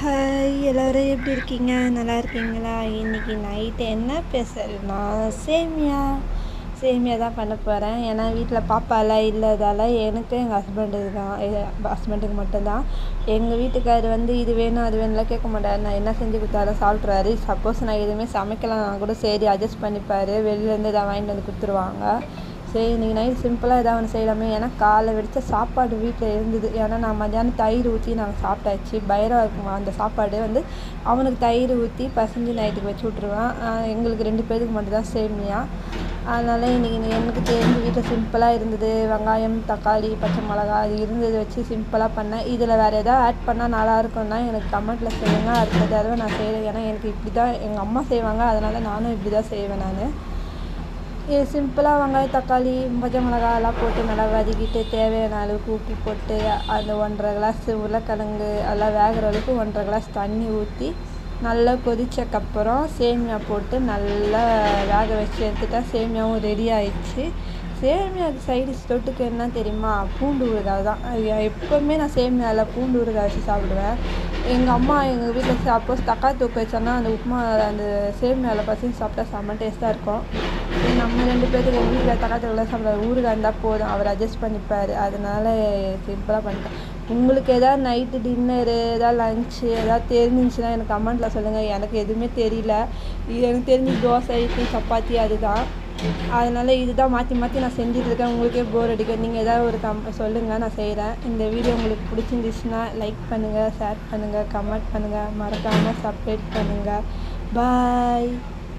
Hi எல்லோரும் எப்படி இருக்கீங்க? நல்லா இருக்கீங்களா? இன்றைக்கி நைட்டு என்ன ஸ்பெஷல்னா சேமியா தான் பண்ண போகிறேன். ஏன்னா வீட்டில் பாப்பாலாம் இல்லாதால எனக்கு எங்கள் ஹஸ்பண்டுக்கு மட்டும்தான். எங்கள் வீட்டுக்காரர் வந்து இது வேணும் அது வேணும்லாம் கேட்க மாட்டார். நான் என்ன செஞ்சு கொடுத்தாலும் சாப்பிட்ருவாரு. சப்போஸ் நான் எதுவுமே சமைக்கலைன்னா கூட சரி அட்ஜஸ்ட் பண்ணிப்பார். வெளியிலேருந்து எதாவது வாங்கிட்டு வந்து கொடுத்துருவாங்க. சரி இன்றைக்கி நைட் சிம்பிளாக எதாவது ஒன்று செய்யலாமே. ஏன்னா காலை வெடித்த சாப்பாடு வீட்டில் இருந்தது. ஏன்னா நான் மத்தியானம் தயிர் ஊற்றி நாங்கள் சாப்பிட்டாச்சு. பைரவ அந்த சாப்பாடு வந்து அவனுக்கு தயிர் ஊற்றி பசஞ்சு நைட்டுக்கு வச்சு விட்ருவேன். எங்களுக்கு 2 பேருக்கு மட்டும்தான் சேமியா. அதனால் இன்றைக்கி எனக்கு தெரிஞ்சு வீட்டில் சிம்பிளாக இருந்தது. வெங்காயம், தக்காளி, பச்சை மிளகா அது இருந்ததை வச்சு சிம்பிளாக பண்ணேன். இதில் வேறு எதாவது ஆட் பண்ணால் நல்லாயிருக்குன்னா எனக்கு கமெண்ட்டில் சொல்லுங்கள். அடுத்த தடவை நான் செய்கிறேன். ஏன்னா எனக்கு இப்படி தான் எங்கள் அம்மா செய்வாங்க. அதனால் நானும் இப்படி தான் செய்வேன். இது சிம்பிளாக வெங்காயம், தக்காளி, பச்சை மிளகா எல்லாம் போட்டு நல்லா வதக்கிட்டு தேவையான அளவுக்கு உப்பு போட்டு அந்த 1½ கிளாஸ் உருளைக்கிழங்கு எல்லாம் வேகிற அளவுக்கு 1½ கிளாஸ் தண்ணி ஊற்றி நல்லா கொதிச்சக்கப்புறம் சேமியா போட்டு நல்லா வேக வச்சு எடுத்துட்டா சேமியாவும் ரெடி ஆயிடுச்சு. சேமியாவுக்கு சைடிஷ் தொட்டுக்கு என்ன தெரியுமா? பூண்டு ஊறுகாய் தான். எப்போவுமே நான் சேமியாவில் பூண்டு ஊறுகாய் வச்சு சாப்பிடுவேன். எங்கள் அம்மா எங்கள் வீட்டில் சப்போஸ் தக்காளி தொக்கு வச்சோன்னா அந்த உப்புமா அந்த சேமியாவில் பசங்க சாப்பிட்டா செம்ம டேஸ்ட்டாக இருக்கும். நம்ம 2 பேருக்கு எங்கள் வீட்டில் தக்காளி தொக்குலாம் சாப்பிட ஊறுகாய் இருந்தால் போதும், அவர் அட்ஜஸ்ட் பண்ணிப்பார். அதனால் சிம்பிளாக பண்ணிட்டேன். உங்களுக்கு எதாவது நைட்டு டின்னரு எதாவது லன்ச்சு எதாவது தெரிஞ்சிச்சுன்னா எனக்கு கமெண்ட்டில் சொல்லுங்கள். எனக்கு எதுவுமே தெரியல. எனக்கு தெரிஞ்சு தோசை, இட்லி, சப்பாத்தி அதுதான். அதனால் இதுதான் மாற்றி நான் செஞ்சிட்ருக்கேன். உங்களுக்கே போர் அடிக்கும். நீங்கள் எதாவது ஒரு சொல்லுங்கள், நான் செய்கிறேன். இந்த வீடியோ உங்களுக்கு பிடிச்சிருந்துச்சுன்னா லைக் பண்ணுங்கள், ஷேர் பண்ணுங்கள், கமெண்ட் பண்ணுங்கள், மறக்காமல் சப்ஸ்கிரைப் பண்ணுங்கள். பாய்.